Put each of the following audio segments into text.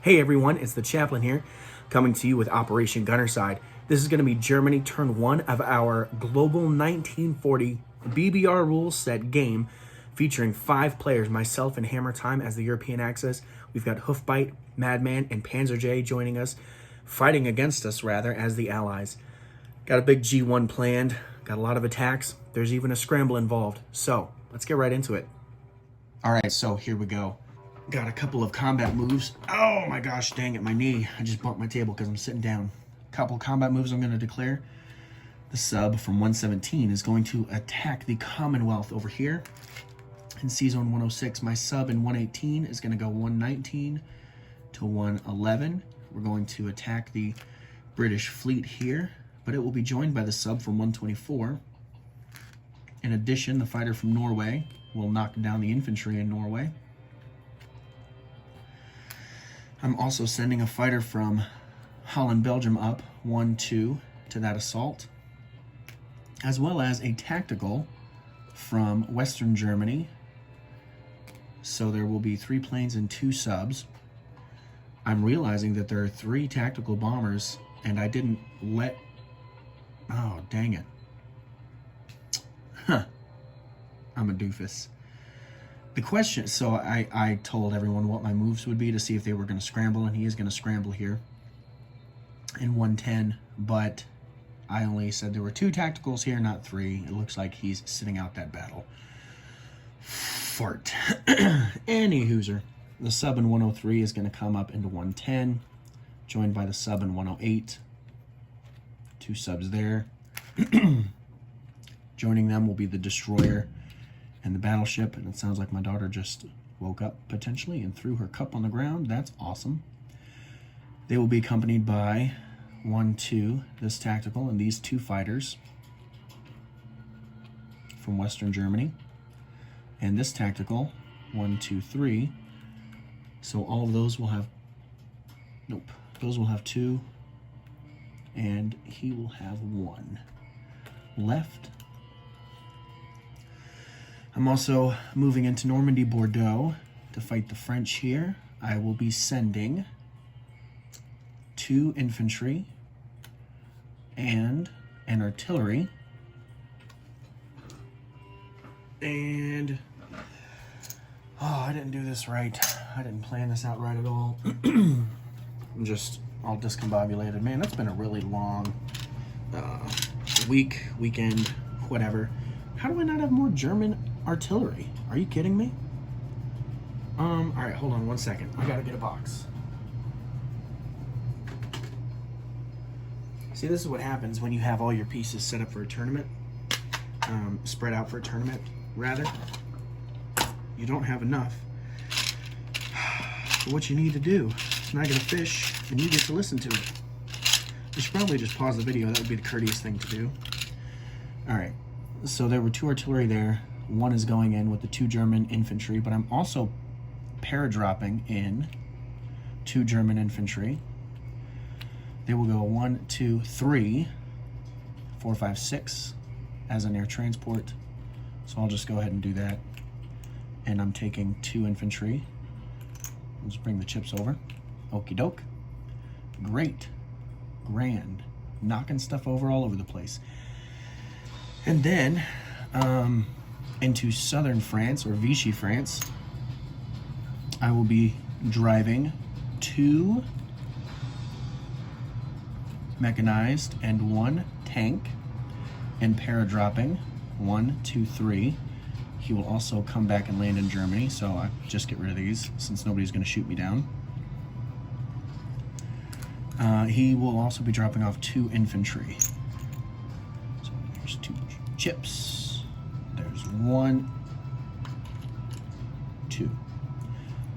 Hey everyone, it's the Chaplain here, coming to you with Operation Gunnerside. This is going to be Germany turn 1 of our Global 1940 BBR rules set game, featuring 5 players, myself and Hammertime as the European Axis. We've got Hoofbite, Madman, and PanzeryJay joining us, fighting against us rather, as the allies. Got a big G1 planned, got a lot of attacks, there's even a scramble involved. So, let's get right into it. Alright, so here we go. Got a couple of combat moves. Oh my gosh, dang it, my knee. I just bumped my table because I'm sitting down. Couple combat moves I'm going to declare. The sub from 117 is going to attack the Commonwealth over here. In C-Zone 106, my sub in 118 is going to go 119 to 111. We're going to attack the British fleet here, but it will be joined by the sub from 124. In addition, the fighter from Norway will knock down the infantry in Norway. I'm also sending a fighter from Holland, Belgium up 1-2 to that assault, as well as a tactical from Western Germany. So there will be 3 planes and 2 subs. I'm realizing that there are 3 tactical bombers, and I didn't let... Oh, dang it. Huh. I'm a doofus. The question, so I told everyone what my moves would be to see if they were going to scramble, and he is going to scramble here in 110, but I only said there were 2 tacticals here, not 3. It looks like he's sitting out that battle. Fart. Any hooser. The sub in 103 is going to come up into 110, joined by the sub in 108. 2 subs there. Joining them will be the destroyer and the battleship, and it sounds like my daughter just woke up potentially and threw her cup on the ground. That's awesome. They will be accompanied by 1-2, this tactical, and these 2 fighters from Western Germany, and this tactical 1-2-3. So all of those will have, nope, those will have 2, and he will have 1 left. I'm also moving into Normandy, Bordeaux to fight the French here. I will be sending 2 infantry and an artillery. And, oh, I didn't do this right. I didn't plan this out right at all. I'm just all discombobulated. Man, that's been a really long weekend, whatever. How do I not have more German artillery? Are you kidding me? All right, hold on 1 second. I gotta get a box. See, this is what happens when you have all your pieces set up for a tournament, spread out for a tournament, rather. You don't have enough for what you need to do. And I get a fish, and you get to listen to it. You should probably just pause the video. That would be the courteous thing to do. All right. So there were 2 artillery there. 1 is going in with the 2 German infantry, but I'm also paradropping in 2 German infantry. They will go 1, 2, 3, 4, 5, 6 as an air transport. So I'll just go ahead and do that. And I'm taking 2 infantry. Let's bring the chips over. Okie doke. Great. Grand. Knocking stuff over all over the place. And then into southern France, or Vichy France, I will be driving 2 mechanized and 1 tank, and paradropping 1, 2, 3. He will also come back and land in Germany, so I just get rid of these since nobody's going to shoot me down. He will also be dropping off 2 infantry. So there's 2 chips. There's 1, 2.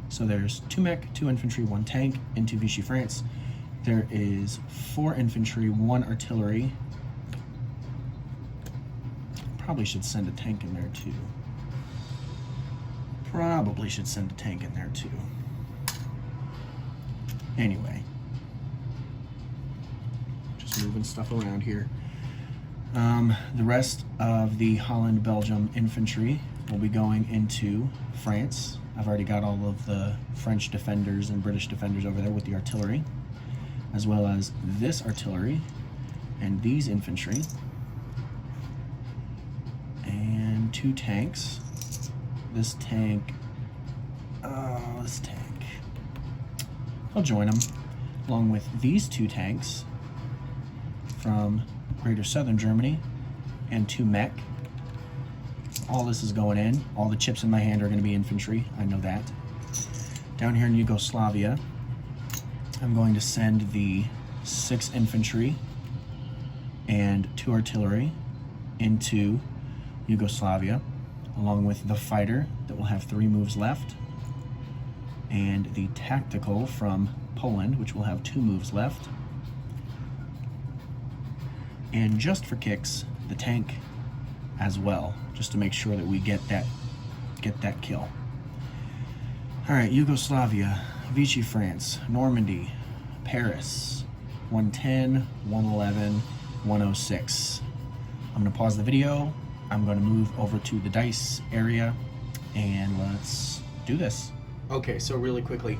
So there's 2 mech, 2 infantry, 1 tank into Vichy France. There is 4 infantry, 1 artillery. Probably should send a tank in there too. Probably should send a tank in there too. Anyway. Just moving stuff around here. The rest of the Holland, Belgium infantry will be going into France. I've already got all of the French defenders and British defenders over there with the artillery, as well as this artillery and these infantry, and 2 tanks. This tank, I'll join them, along with these 2 tanks from Greater Southern Germany and 2 mech. All this is going in. All the chips in my hand are going to be infantry. I know that. Down here in Yugoslavia, I'm going to send the 6 infantry and 2 artillery into Yugoslavia, along with the fighter that will have 3 moves left, and the tactical from Poland, which will have 2 moves left, and just for kicks, the tank as well, just to make sure that we get that kill. All right, Yugoslavia, Vichy France, Normandy, Paris, 110, 111, 106. I'm gonna pause the video. I'm gonna move over to the dice area and let's do this. Okay, so really quickly,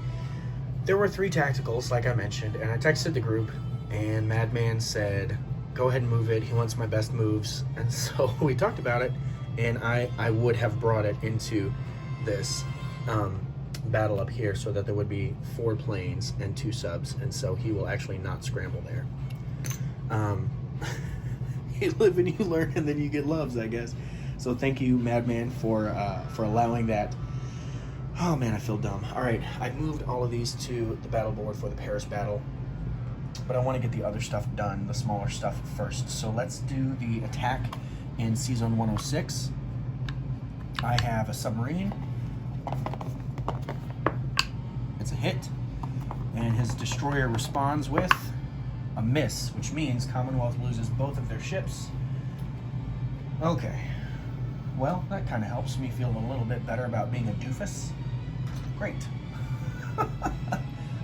there were 3 tacticals, like I mentioned, and I texted the group, and Madman said, go ahead and move it. He wants my best moves. And so we talked about it, and I would have brought it into this battle up here so that there would be 4 planes and 2 subs, and so he will actually not scramble there. You live and you learn, and then you get loves, I guess. So thank you, Madman, for allowing that. Oh man, I feel dumb. All right, I moved all of these to the battle board for the Paris battle, but I want to get the other stuff done, the smaller stuff first. So let's do the attack in C-Zone 106. I have a submarine. It's a hit, and his destroyer responds with a miss, which means Commonwealth loses both of their ships. Okay, well, that kind of helps me feel a little bit better about being a doofus. Great.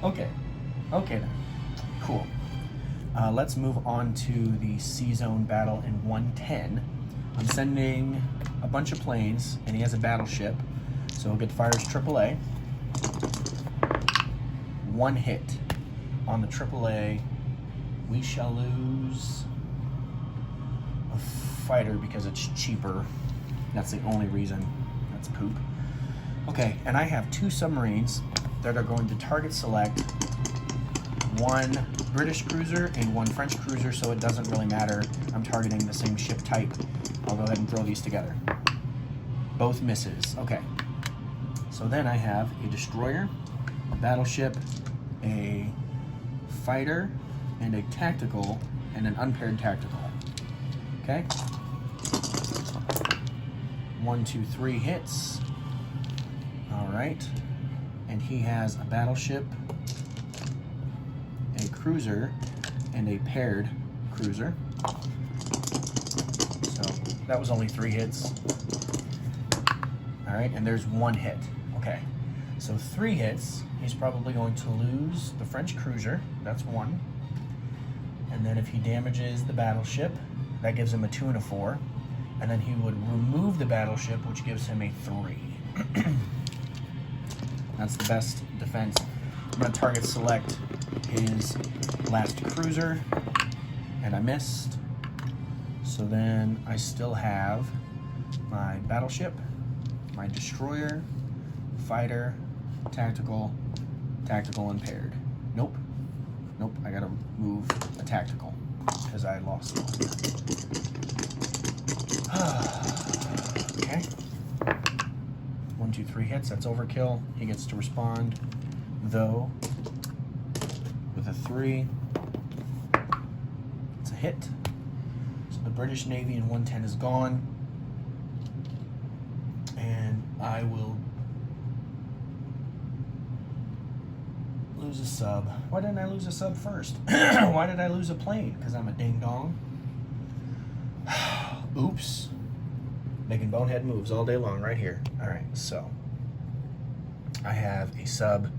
Okay then, cool. Let's move on to the C-Zone battle in 110. I'm sending a bunch of planes, and he has a battleship, so he'll get fires AAA. 1 hit on the AAA. We shall lose a fighter because it's cheaper. That's the only reason. That's poop. Okay, and I have 2 submarines that are going to target select 1 British cruiser and 1 French cruiser, so it doesn't really matter. I'm targeting the same ship type. I'll go ahead and throw these together. Both misses. Okay. So then I have a destroyer, a battleship, a fighter, and a tactical, and an unpaired tactical. Okay? 1, 2, 3 hits. All right. And he has a battleship, a cruiser, and a paired cruiser. So that was only 3 hits. All right, and there's 1 hit. Okay, so 3 hits. He's probably going to lose the French cruiser. That's 1. And then if he damages the battleship, that gives him a 2 and a 4. And then he would remove the battleship, which gives him a 3. That's the best defense. I'm going to target select his last cruiser, and I missed. So then I still have my battleship, my destroyer, fighter, tactical, unpaired. Nope, I gotta move a tactical because I lost one. Okay. 1, 2, 3 hits, that's overkill. He gets to respond, though, with a 3. It's a hit. So the British Navy in 110 is gone. And I will lose a sub. Why didn't I lose a sub first? Why did I lose a plane? Because I'm a ding-dong. Oops. Making bonehead moves all day long right here. All right, so I have a sub,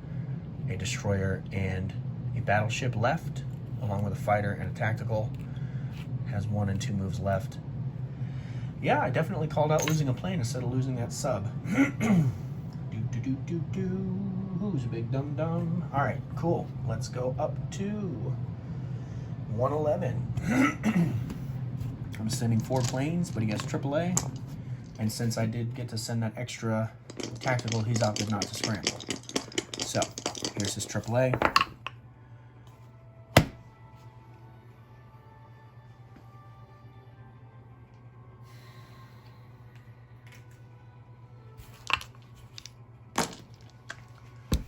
a destroyer, and a battleship left, along with a fighter and a tactical. Has 1 and 2 moves left. Yeah, I definitely called out losing a plane instead of losing that sub. Who's a big dum-dum? All right, cool. Let's go up to 111. I'm sending 4 planes, but he gets AAA. And since I did get to send that extra tactical, he's opted not to scramble. So, here's his AAA.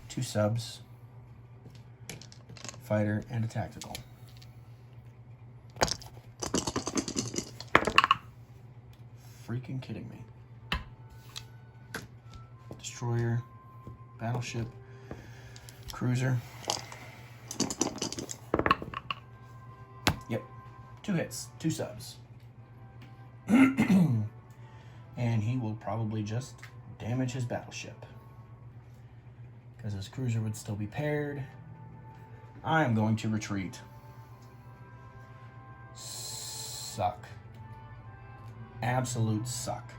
Two subs, fighter, and a tactical. Freaking kidding me. Destroyer, battleship, cruiser. Yep, 2 hits, 2 subs. And he will probably just damage his battleship, because his cruiser would still be paired. I am going to retreat. Suck. Absolute suck.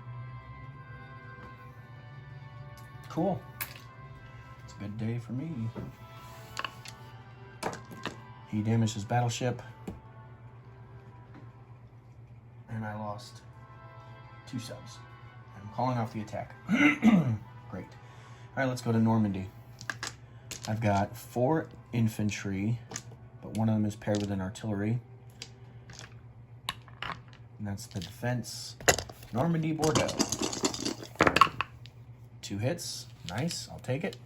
Cool. It's a good day for me. He damaged his battleship. And I lost 2 subs. I'm calling off the attack. Great. All right, let's go to Normandy. I've got 4 infantry, but one of them is paired with an artillery. And that's the defense. Normandy, Bordeaux. 2 hits. Nice. I'll take it.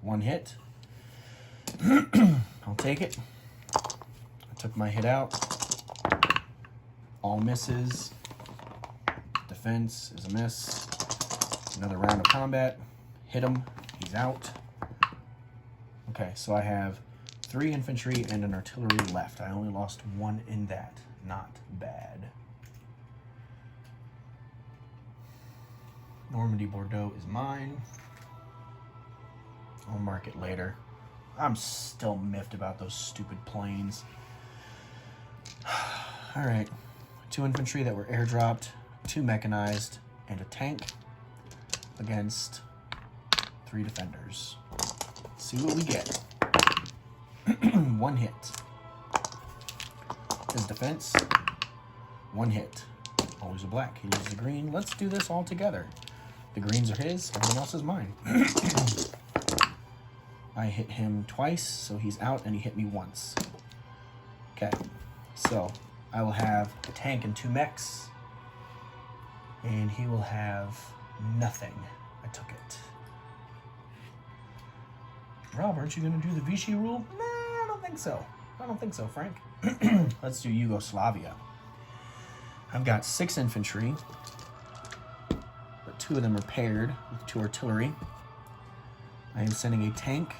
1 hit. I'll take it. I took my hit out. All misses. Defense is a miss. Another round of combat. Hit him. He's out. Okay, so I have 3 infantry and an artillery left. I only lost 1 in that. Not bad. Normandy, Bordeaux is mine. I'll mark it later. I'm still miffed about those stupid planes. All right. 2 infantry that were airdropped, 2 mechanized, and a tank against 3 defenders. Let's see what we get. 1 hit. His defense, 1 hit. Always a black. He loses a green. Let's do this all together. The greens are his, everything else is mine. I hit him twice, so he's out, and he hit me once. Okay, so I will have a tank and 2 mechs, and he will have nothing. I took it. Rob, aren't you going to do the Vichy rule? Nah, I don't think so. I don't think so, Frank. Let's do Yugoslavia. I've got 6 infantry, but 2 of them are paired with 2 artillery. I am sending a tank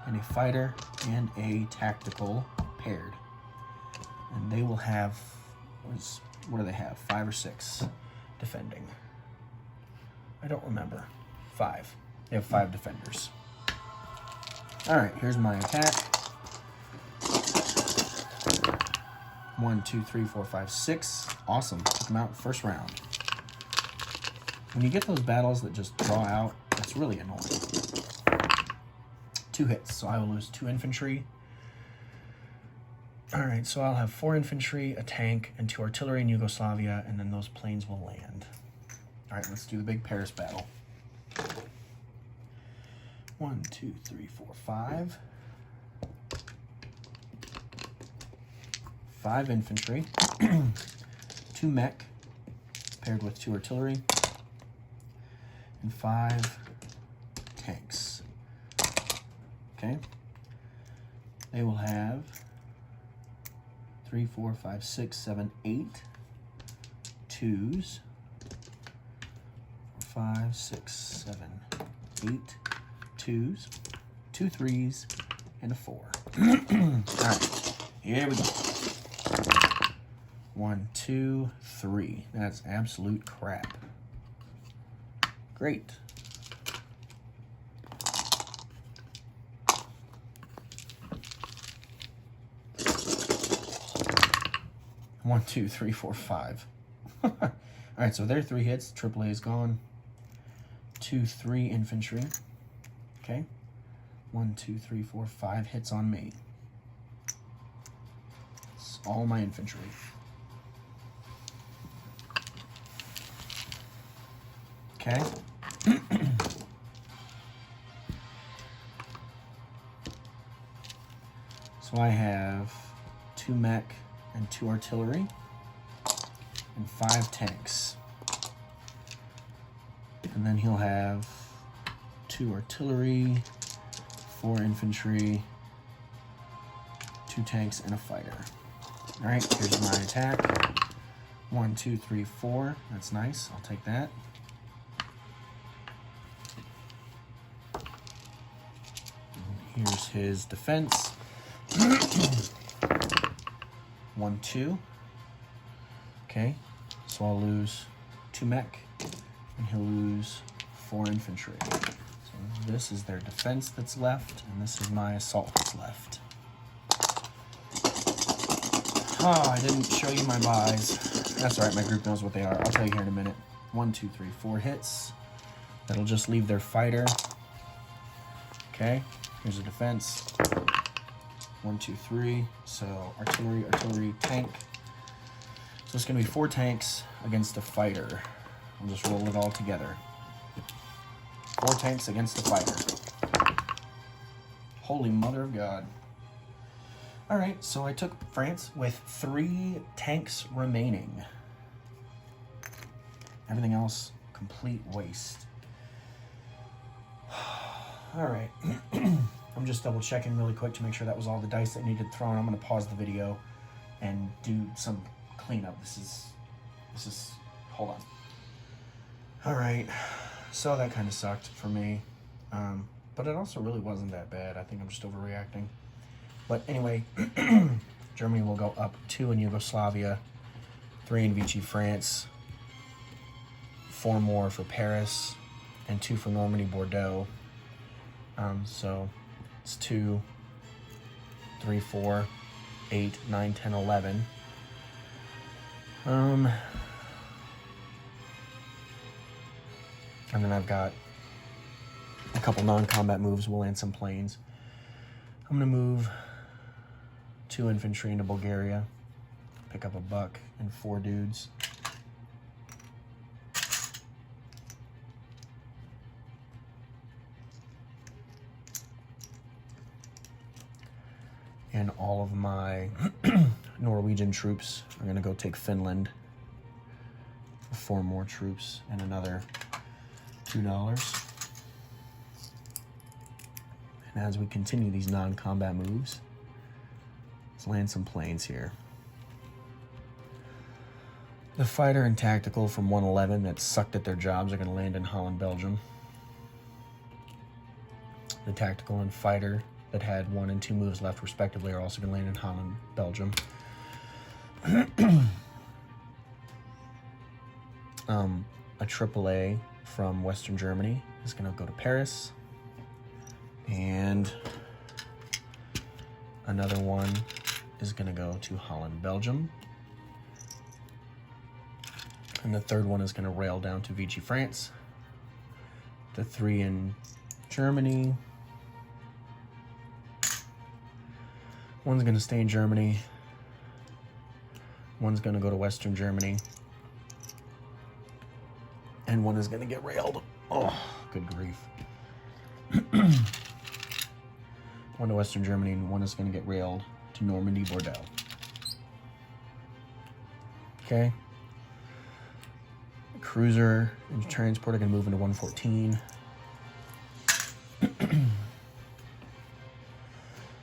and a fighter and a tactical paired. And they will have, what do they have? 5 or 6 defending. I don't remember. 5. They have 5 defenders. All right, here's my attack. 1, 2, 3, 4, 5, 6. Awesome. Took them out first round. When you get those battles that just draw out, it's really annoying. 2 hits, so I will lose 2 infantry. All right, so I'll have 4 infantry, a tank, and 2 artillery in Yugoslavia, and then those planes will land. All right, let's do the big Paris battle. 1, 2, 3, 4, 5. 5 infantry, 2 mech, paired with 2 artillery, and 5 tanks. Okay. They will have 3, 4, 5, 6, 7, 8 2s. 5, 6, 7, 8 2s, 2 3s, and a 4. All right, here we go. 1, 2, 3. That's absolute crap. Great. 1, 2, 3, 4, 5. All right, so there are 3 hits. AAA is gone. 2, 3 infantry. Okay. 1, 2, 3, 4, 5 hits on me. It's all my infantry. Okay. So I have 2 mech and 2 artillery and 5 tanks. And then he'll have 2 artillery, 4 infantry, 2 tanks, and a fighter. All right, here's my attack. 1, 2, 3, 4. That's nice. I'll take that. Here's his defense. 1, 2. Okay, so I'll lose 2 mech, and he'll lose 4 infantry. So this is their defense that's left, and this is my assault that's left. Oh, I didn't show you my buys. That's all right, my group knows what they are. I'll tell you here in a minute. 1, 2, 3, 4 hits. That'll just leave their fighter. Okay, here's a defense. 1, 2, 3. So artillery, artillery, tank. So it's gonna be 4 tanks against a fighter. I'll just roll it all together. 4 tanks against a fighter. Holy mother of God. All right, so I took France with 3 tanks remaining. Everything else, complete waste. All right. I'm just double checking really quick to make sure that was all the dice that needed thrown. I'm gonna pause the video and do some cleanup. This is, hold on. All right, so that kind of sucked for me. But it also really wasn't that bad. I think I'm just overreacting. But anyway, Germany will go up 2 in Yugoslavia, 3 in Vichy, France, 4 more for Paris, and 2 for Normandy, Bordeaux. So it's 2, 3, 4, 8, 9, 10, 11. And then I've got a couple non-combat moves. We'll land some planes. I'm gonna move 2 infantry into Bulgaria, pick up a buck and 4 dudes. And all of my Norwegian troops are gonna go take Finland. 4 more troops and another $2. And as we continue these non-combat moves, let's land some planes here. The fighter and tactical from 111 that sucked at their jobs are going to land in Holland, Belgium. The tactical and fighter that had 1 and 2 moves left respectively are also going to land in Holland, Belgium. A AAA from Western Germany is going to go to Paris. And another one is going to go to Holland, Belgium. And the third one is going to rail down to Vichy, France. The 3 in Germany. One's going to stay in Germany. One's going to go to Western Germany. And one is going to get railed. Oh, good grief. 1 to Western Germany, and 1 is going to get railed to Normandy, Bordeaux. Okay. The cruiser and transport are going to move into 114.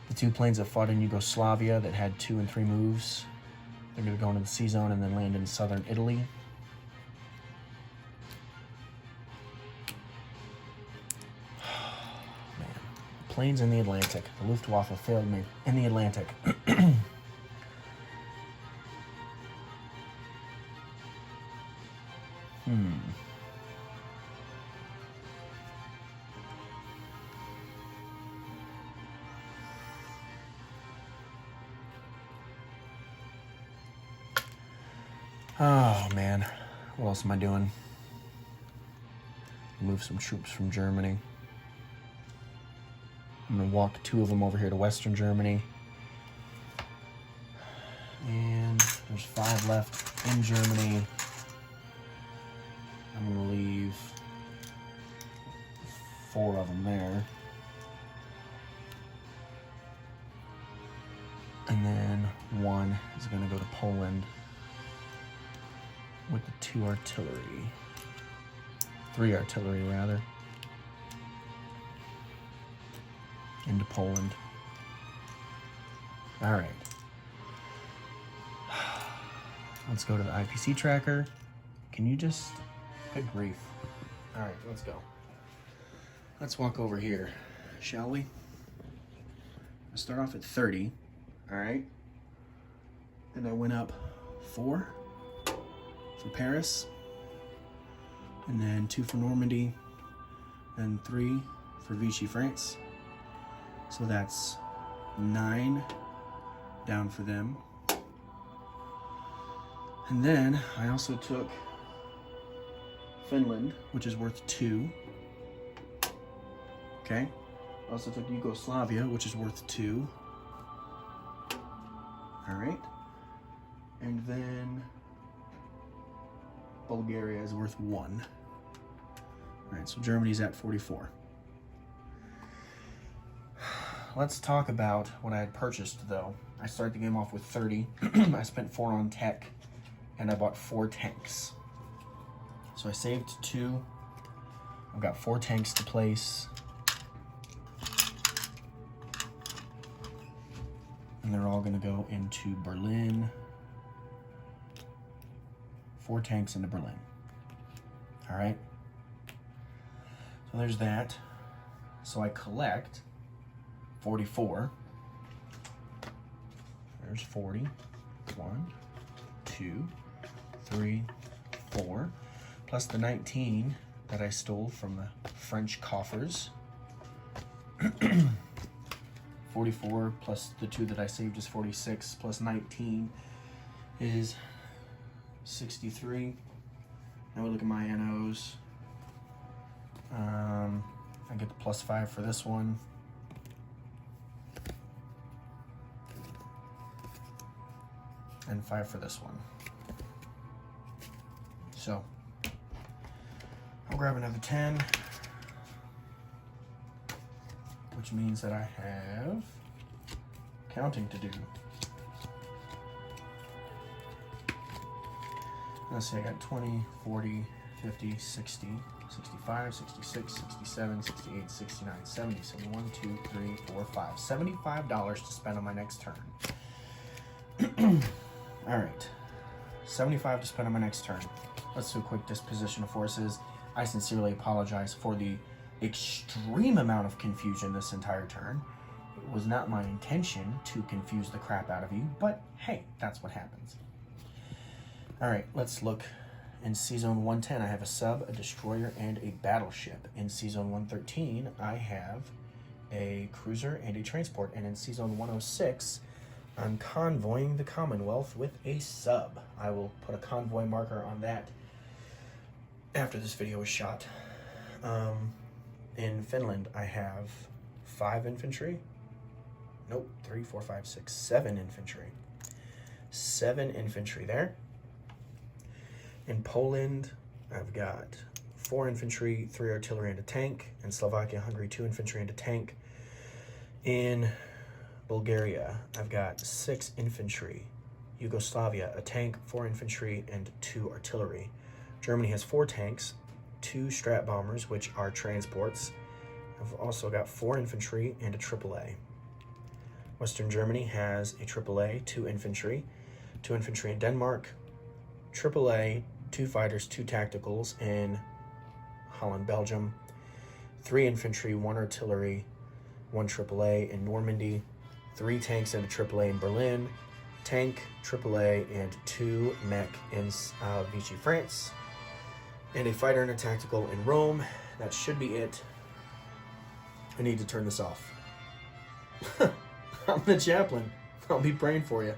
The 2 planes that fought in Yugoslavia that had 2 and 3 moves, they're going to go into the sea zone and then land in southern Italy. Planes in the Atlantic. The Luftwaffe failed me in the Atlantic. Oh, man. What else am I doing? Move some troops from Germany. I'm going to walk 2 of them over here to Western Germany. And there's 5 left in Germany. I'm going to leave 4 of them there. And then 1 is going to go to Poland with the 2 artillery. 3 artillery, rather. Into Poland. All right. Let's go to the IPC tracker. Can you just... Good grief. All right, let's go. Let's walk over here, shall we? I'll start off at 30. All right. And I went up 4 for Paris. And then 2 for Normandy. And 3 for Vichy, France. So that's 9 down for them. And then I also took Finland, which is worth 2. Okay. I also took Yugoslavia, which is worth 2. All right. And then Bulgaria is worth 1. All right, so Germany's at 44. Let's talk about what I had purchased, though. I started the game off with 30. I spent 4 on tech, and I bought 4 tanks. So I saved 2. I've got 4 tanks to place. And they're all going to go into Berlin. 4 tanks into Berlin. All right. So there's that. So I collect 44. There's 40. 1, 2, 3, 4. Plus the 19 that I stole from the French coffers. 44 plus the 2 that I saved is 46. Plus 19 is 63. Now we look at my NOs. I get the plus 5 for this one. And 5 for this one. So I'll grab another 10, which means that I have counting to do. Let's see, I got 20, 40, 50, 60, 65, 66, 67, 68, 69, 70, 71, 2, 3, 4, 5. $75 to spend on my next turn. All right, 75 to spend on my next turn. Let's do a quick disposition of forces. I sincerely apologize for the extreme amount of confusion this entire turn. It was not my intention to confuse the crap out of you, but hey, that's what happens. All right, let's look. In C-Zone 110, I have a sub, a destroyer, and a battleship. In C-Zone 113, I have a cruiser and a transport. And in C-Zone 106, I'm convoying the Commonwealth with a sub. I will put a convoy marker on that after this video is shot. In Finland, I have 5 infantry. Nope, 3, 4, 5, 6, 7 infantry. 7 infantry there. In Poland, I've got 4 infantry, 3 artillery, and a tank. In Slovakia, Hungary, 2 infantry and a tank. In Bulgaria, I've got 6 infantry. Yugoslavia, a tank, 4 infantry, and 2 artillery. Germany has 4 tanks, 2 strat bombers, which are transports. I've also got 4 infantry and a AAA. Western Germany has a AAA, 2 infantry, 2 infantry in Denmark, AAA, 2 fighters, 2 tacticals in Holland, Belgium, 3 infantry, 1 artillery, 1 AAA in Normandy, 3 tanks and a AAA in Berlin, tank, AAA, and 2 mech in Vichy, France, and a fighter and a tactical in Rome. That should be it. I need to turn this off. I'm the chaplain. I'll be praying for you.